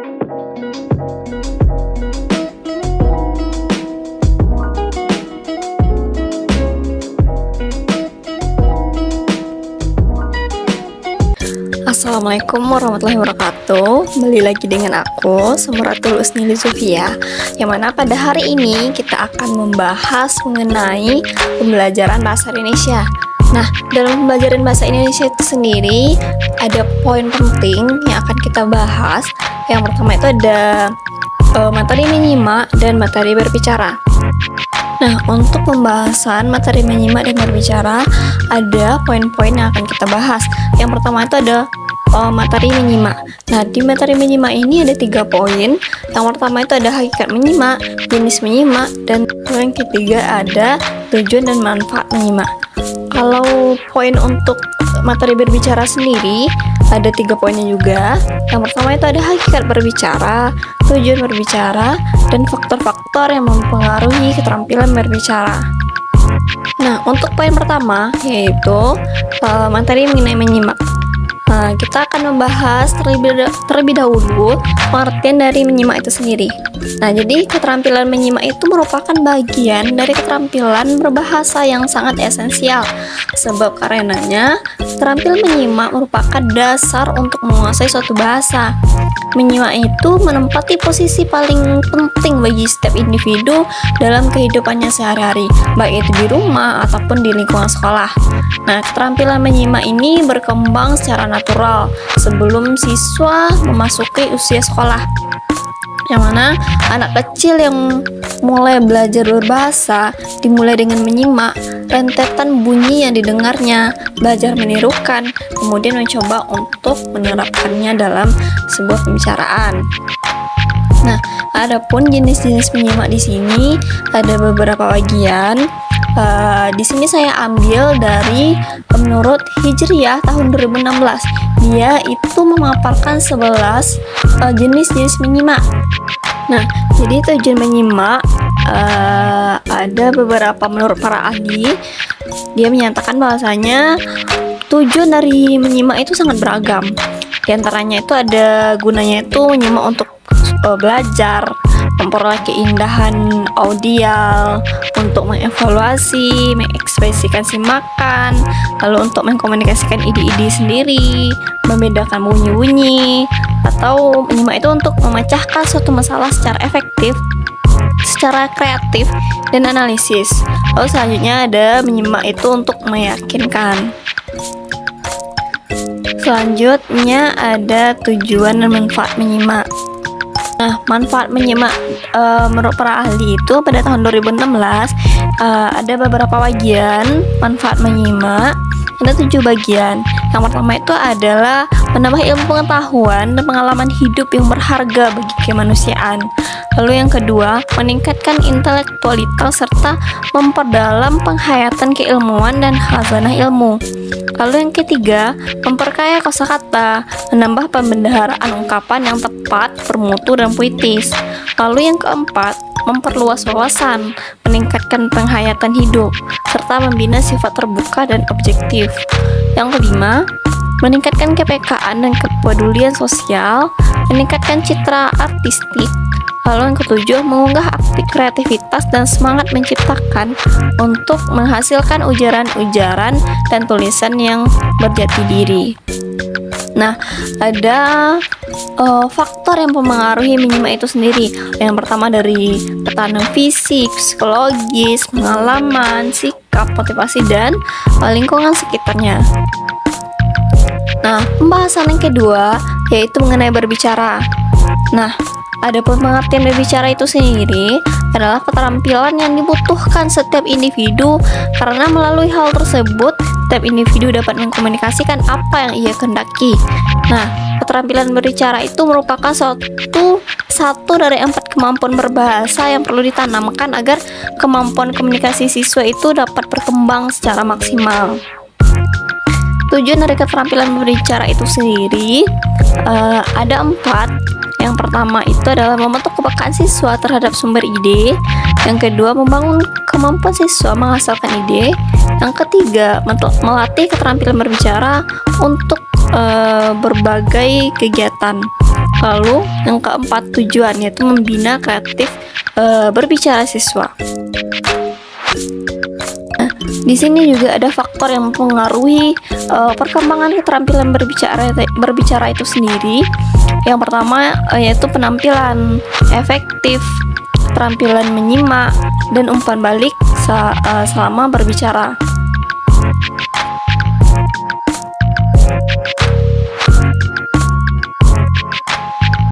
Assalamualaikum warahmatullahi wabarakatuh. Kembali lagi dengan aku, Samuratul Usnili Zufia, yang mana pada hari ini kita akan membahas mengenai pembelajaran bahasa Indonesia. Nah, dalam pembelajaran bahasa Indonesia itu sendiri ada poin penting yang akan kita bahas. Yang pertama itu ada materi menyimak dan materi berbicara. Nah, untuk pembahasan materi menyimak dan berbicara, ada poin-poin yang akan kita bahas. Yang pertama itu ada materi menyimak. Nah, di materi menyimak ini ada 3 poin. Yang pertama itu ada hakikat menyimak, jenis menyimak, dan yang ketiga ada tujuan dan manfaat menyimak. Kalau poin untuk materi berbicara sendiri, ada 3 poinnya juga. Yang pertama itu ada hakikat berbicara, tujuan berbicara, dan faktor-faktor yang mempengaruhi keterampilan berbicara. Nah, untuk poin pertama yaitu materi mengenai menyimak. Nah, kita akan membahas terlebih dahulu pengertian dari menyimak itu sendiri. Nah, jadi keterampilan menyimak itu merupakan bagian dari keterampilan berbahasa yang sangat esensial. Sebab karenanya, keterampilan menyimak merupakan dasar untuk menguasai suatu bahasa. Menyimak itu menempati posisi paling penting bagi setiap individu dalam kehidupannya sehari-hari, baik itu di rumah ataupun di lingkungan sekolah. Nah, keterampilan menyimak ini berkembang secara natural sebelum siswa memasuki usia sekolah, yang mana anak kecil yang mulai belajar berbahasa dimulai dengan menyimak rentetan bunyi yang didengarnya, belajar menirukan, kemudian mencoba untuk menerapkannya dalam sebuah pembicaraan. Nah, adapun jenis-jenis menyimak di sini ada beberapa bagian. Di sini saya ambil dari menurut Hijriyah tahun 2016. Dia itu memaparkan 11 jenis-jenis menyimak. Nah, jadi tujuan menyimak ada beberapa menurut para ahli. Dia menyatakan bahwasanya tujuan dari menyimak itu sangat beragam. Di antaranya itu ada gunanya itu menyimak untuk belajar, memperoleh keindahan audial, untuk mengevaluasi, mengekspresikan simakan, lalu untuk mengkomunikasikan ide-ide sendiri, membedakan bunyi-bunyi, atau menyimak itu untuk memecahkan suatu masalah secara efektif, secara kreatif, dan analisis. Lalu selanjutnya ada menyimak itu untuk meyakinkan. Selanjutnya ada tujuan dan manfaat menyimak. Nah, manfaat menyimak menurut para ahli itu pada tahun 2016 ada beberapa bagian manfaat menyimak. Ada 7 bagian. Yang pertama itu adalah menambah ilmu pengetahuan dan pengalaman hidup yang berharga bagi kemanusiaan. Lalu yang kedua, meningkatkan intelektualitas serta memperdalam penghayatan keilmuan dan khazanah ilmu. Lalu yang ketiga, memperkaya kosakata, menambah pembendaharaan ungkapan yang tepat, bermutu, dan puitis. Lalu yang keempat, memperluas wawasan, meningkatkan penghayatan hidup, serta membina sifat terbuka dan objektif. Yang kelima, meningkatkan kepekaan dan kepedulian sosial, meningkatkan citra artistik. Lalu yang ketujuh, mengunggah aktif kreativitas dan semangat menciptakan untuk menghasilkan ujaran-ujaran dan tulisan yang berjati diri. Nah, ada faktor yang mempengaruhi menyimak itu sendiri. Yang pertama dari tekanan fisik, psikologis, pengalaman, sikap, motivasi, dan lingkungan sekitarnya. Nah, pembahasan yang kedua yaitu mengenai berbicara. Nah, adapun pengertian berbicara itu sendiri adalah keterampilan yang dibutuhkan setiap individu, karena melalui hal tersebut setiap individu dapat mengkomunikasikan apa yang ia kehendaki. Nah, keterampilan berbicara itu merupakan satu dari 4 kemampuan berbahasa yang perlu ditanamkan agar kemampuan komunikasi siswa itu dapat berkembang secara maksimal. Tujuan dari keterampilan berbicara itu sendiri ada 4. Yang pertama itu adalah membentuk kepekaan siswa terhadap sumber ide. Yang kedua, membangun kemampuan siswa menghasilkan ide. Yang ketiga, melatih keterampilan berbicara untuk berbagai kegiatan. Lalu yang keempat, tujuan, yaitu membina kreatif berbicara siswa. Nah, di sini juga ada faktor yang mempengaruhi perkembangan keterampilan berbicara itu sendiri. Yang pertama yaitu penampilan efektif, keterampilan menyimak, dan umpan balik selama berbicara.